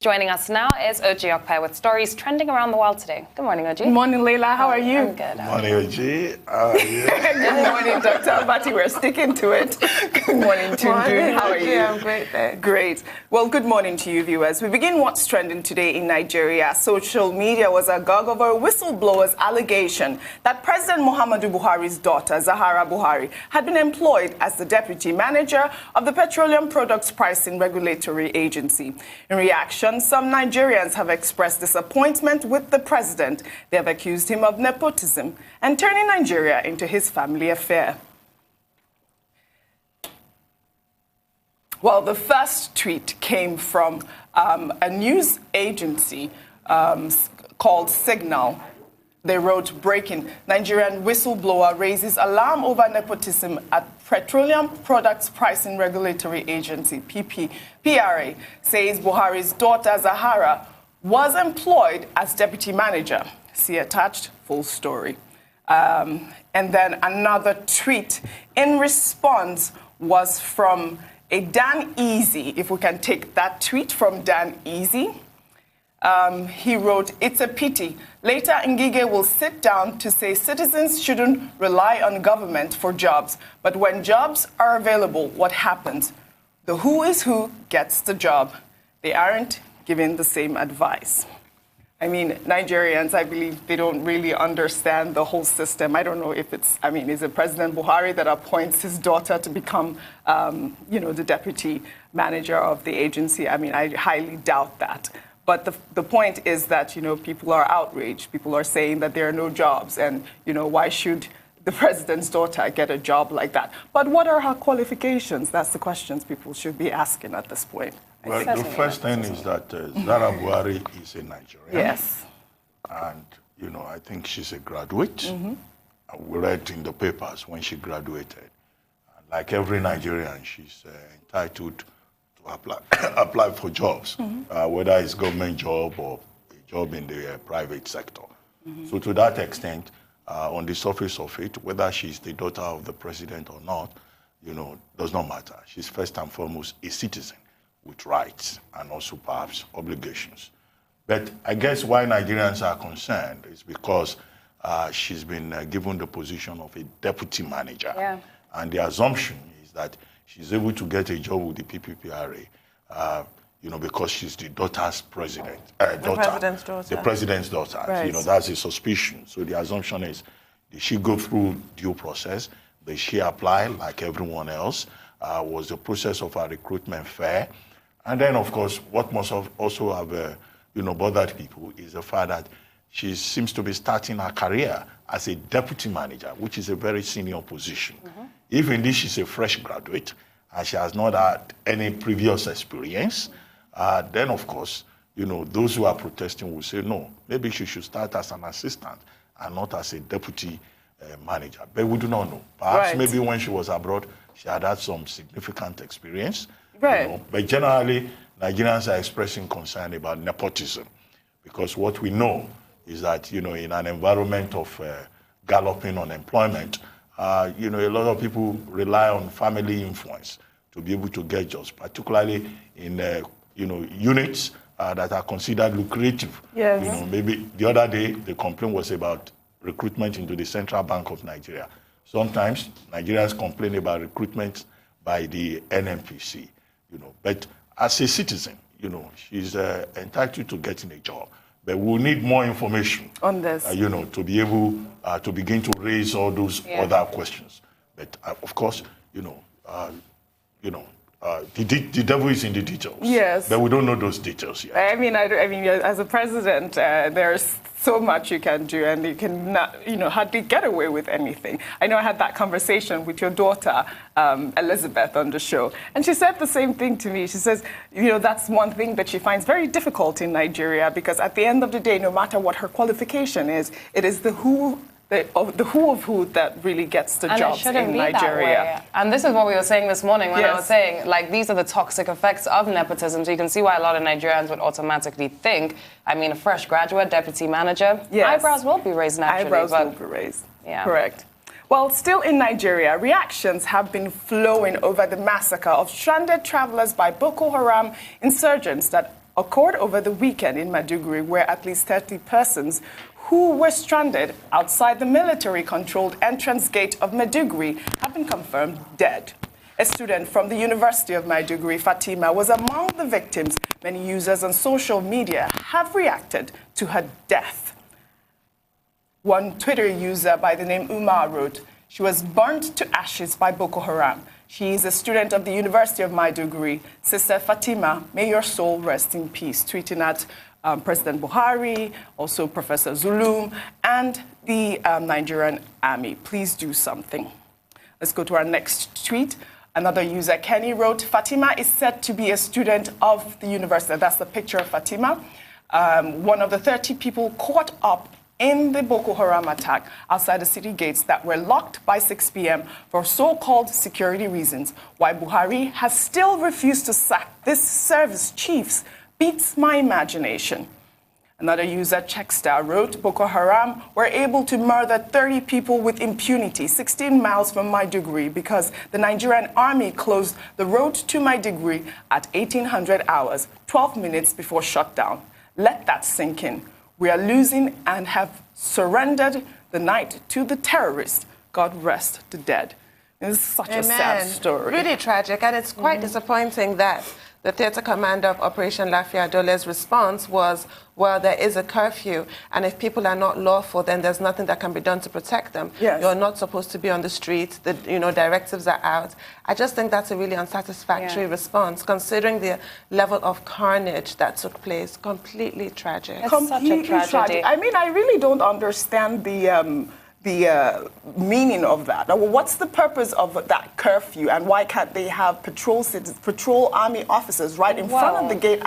Joining us now is Ojy Okpe with stories trending around the world today. Good morning, Ojy. Good morning, Leila. How are you? I'm good. Good morning, Ojy. How are you? Good morning, Dr. Abati. We're sticking to it. Good morning, Tundu. How are you? I'm great, thanks. Great. Well, good morning to you, viewers. We begin what's trending today in Nigeria. Social media was agog over a whistleblower's allegation that President Muhammadu Buhari's daughter, Zahara Buhari, had been employed as the deputy manager of the Petroleum Products Pricing Regulatory Agency. In reaction, some Nigerians have expressed disappointment with the president. They have accused him of nepotism and turning Nigeria into his family affair. Well, the first tweet came from a news agency called Signal. They wrote, breaking, Nigerian whistleblower raises alarm over nepotism at Petroleum Products Pricing Regulatory Agency, PPPRA, says Buhari's daughter Zahara was employed as deputy manager. See attached, full story. And then another tweet in response was from a Dan Easy, if we can take that tweet from Dan Easy. He wrote, it's a pity. Later, Ngige will sit down to say citizens shouldn't rely on government for jobs. But when jobs are available, what happens? The who is who gets the job. They aren't given the same advice. I mean, Nigerians, I believe they don't really understand the whole system. I don't know if it's, is it President Buhari that appoints his daughter to become, the deputy manager of the agency? I highly doubt that. But the point is that, people are outraged. People are saying that there are no jobs. And, why should the president's daughter get a job like that? But what are her qualifications? That's the questions people should be asking at this point. Well, the first thing is that Zahara Buhari is a Nigerian. Yes. And, I think she's a graduate. Mm-hmm. We read in the papers when she graduated. And like every Nigerian, she's entitled to apply for jobs, mm-hmm. Whether it's government job or a job in the private sector. Mm-hmm. So to that extent, on the surface of it, whether she's the daughter of the president or not, does not matter. She's first and foremost a citizen with rights and also perhaps obligations. But I guess why Nigerians are concerned is because she's been given the position of a deputy manager. Yeah. And the assumption is that she's able to get a job with the PPPRA, because she's the daughter's president. The president's daughter. The president's daughter. Right. That's a suspicion. So the assumption is, did she go through due process? Did she apply like everyone else? Was the process of her recruitment fair? And then, of course, what must have also have, bothered people is the fact that she seems to be starting her career as a deputy manager, which is a very senior position. Mm-hmm. If indeed she's a fresh graduate and she has not had any previous experience, then, of course, those who are protesting will say, no, maybe she should start as an assistant and not as a deputy manager. But we do not know. Perhaps maybe when she was abroad, she had some significant experience. Right. But generally, Nigerians are expressing concern about nepotism because what we know is that, in an environment of galloping unemployment, a lot of people rely on family influence to be able to get jobs, particularly in, units that are considered lucrative. Yes. Maybe the other day, the complaint was about recruitment into the Central Bank of Nigeria. Sometimes Nigerians complain about recruitment by the NNPC, But as a citizen, she's entitled to getting a job. But we'll need more information on this, to be able to begin to raise all those other questions. But of course, the devil is in the details. Yes. But we don't know those details yet. As a president, there's so much you can do, and you can not, hardly get away with anything. I know I had that conversation with your daughter, Elizabeth, on the show, and she said the same thing to me. She says, that's one thing that she finds very difficult in Nigeria, because at the end of the day, no matter what her qualification is, it is the who of who that really gets the jobs in Nigeria. And this is what we were saying this morning when I was saying, these are the toxic effects of nepotism. So you can see why a lot of Nigerians would automatically think, a fresh graduate, deputy manager, eyebrows will be raised naturally. Eyebrows will be raised. Yeah. Correct. Well, still in Nigeria, reactions have been flowing over the massacre of stranded travelers by Boko Haram insurgents that occurred over the weekend in Maiduguri, where at least 30 persons who were stranded outside the military-controlled entrance gate of Maiduguri have been confirmed dead. A student from the University of Maiduguri, Fatima, was among the victims. Many users on social media have reacted to her death. One Twitter user by the name Umar wrote, "She was burnt to ashes by Boko Haram. She is a student of the University of Maiduguri. Sister Fatima, may your soul rest in peace." Tweeting at President Buhari, also Professor Zulum, and the Nigerian Army. Please do something. Let's go to our next tweet. Another user, Kenny, wrote, "Fatima is said to be a student of the university." That's the picture of Fatima. One of the 30 people caught up in the Boko Haram attack outside the city gates that were locked by 6 p.m. for so-called security reasons. Why Buhari has still refused to sack this service chiefs beats my imagination. Another user, Checkstar, wrote, "Boko Haram were able to murder 30 people with impunity 16 miles from Maiduguri because the Nigerian Army closed the road to Maiduguri at 1800 hours, 12 minutes before shutdown. Let that sink in. We are losing and have surrendered the night to the terrorists. God rest the dead." This is such a sad story. Really tragic, and it's quite disappointing that the theatre commander of Operation Lafia Dole's response was, well, there is a curfew, and if people are not lawful, then there's nothing that can be done to protect them. Yes. You're not supposed to be on the streets. The directives are out. I just think that's a really unsatisfactory response, considering the level of carnage that took place. Completely tragic. It's such a tragedy. Tragic. I mean, I really don't understand the meaning of that. Now, what's the purpose of that curfew, and why can't they have patrol army officers right in front of the gate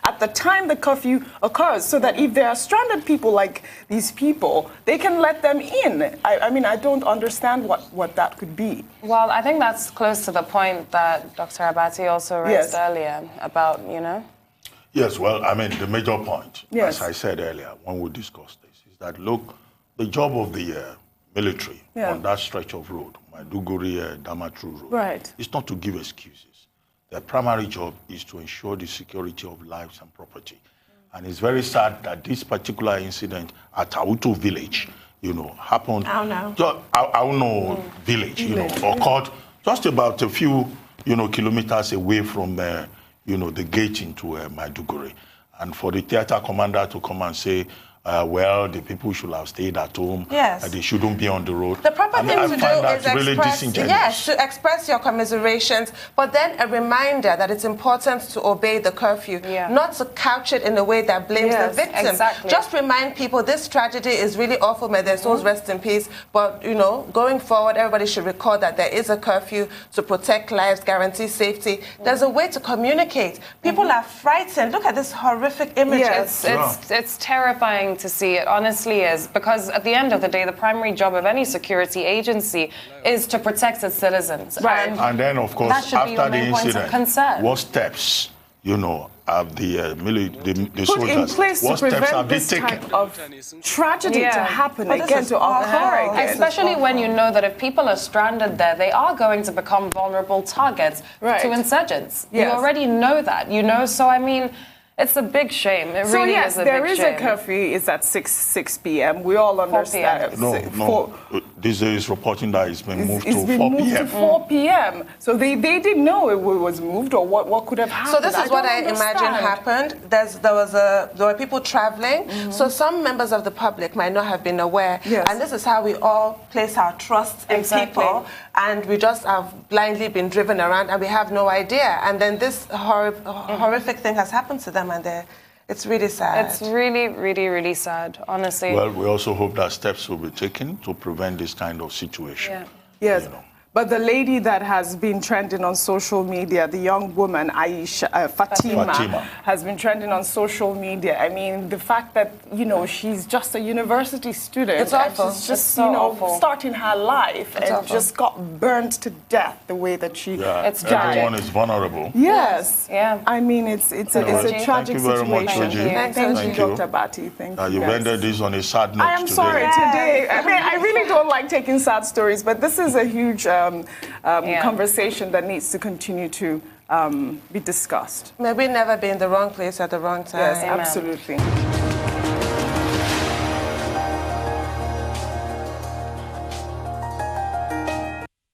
at the time the curfew occurs, so that if there are stranded people like these people, they can let them in? I mean, I don't understand what that could be. Well, I think that's close to the point that Dr. Abati also raised earlier about, Yes, well, I mean, the major point, Yes. as I said earlier when we discussed this, is that, look, the job of the military on that stretch of road, Maiduguri, Damaturu Road, is not to give excuses. Their primary job is to ensure the security of lives and property. And it's very sad that this particular incident at Auto village, happened. Auno village, occurred just about a few, kilometers away from, the gate into Maiduguri. And for the theater commander to come and say, well, the people should have stayed at home. Yes. They shouldn't be on the road. The proper thing to do is to express your commiserations, but then a reminder that it's important to obey the curfew, not to couch it in a way that blames the victim. Exactly. Just remind people this tragedy is really awful. May their souls rest in peace. But, going forward, everybody should recall that there is a curfew to protect lives, guarantee safety. There's a way to communicate. People are frightened. Look at this horrific image. Yes, it's terrifying to see. It honestly is, because at the end of the day, the primary job of any security agency is to protect its citizens. Right. And then, of course, after the incident, what steps, have the soldiers, put in place what to steps have prevent they this taken? type of tragedy to happen again, to occur again? Especially when you know that if people are stranded there, they are going to become vulnerable targets to insurgents. You already know that, So, I mean, it's a big shame. It really is a big shame. There is a curfew. It's at 6 p.m. We all understand. 4 p.m. No. This is reporting that it's been moved to 4 p.m. It's been moved to 4 p.m. So they didn't know it was moved, or what could have happened. So this is what I imagine happened. There were people traveling. So some members of the public might not have been aware. Yes. And this is how we all place our trust in people. And we just have blindly been driven around, and we have no idea. And then this horrific thing has happened to them, and it's really sad. It's really, really, really sad, honestly. Well, we also hope that steps will be taken to prevent this kind of situation. Yes. But the lady that has been trending on social media, the young woman, Fatima, has been trending on social media. I mean, the fact that, she's just a university student. It's awful. She's just, starting her life just got burned to death the way that she died. Everyone is vulnerable. Yes. Yeah. I mean, it's a tragic situation. Thank you very much, Ojy. Thank you, Dr. Bati. Thank you. You've ended this on a sad note today. I am sorry today. I mean, I really don't like taking sad stories, but this is a huge conversation that needs to continue to be discussed. Maybe never be in the wrong place at the wrong time. Yes, absolutely.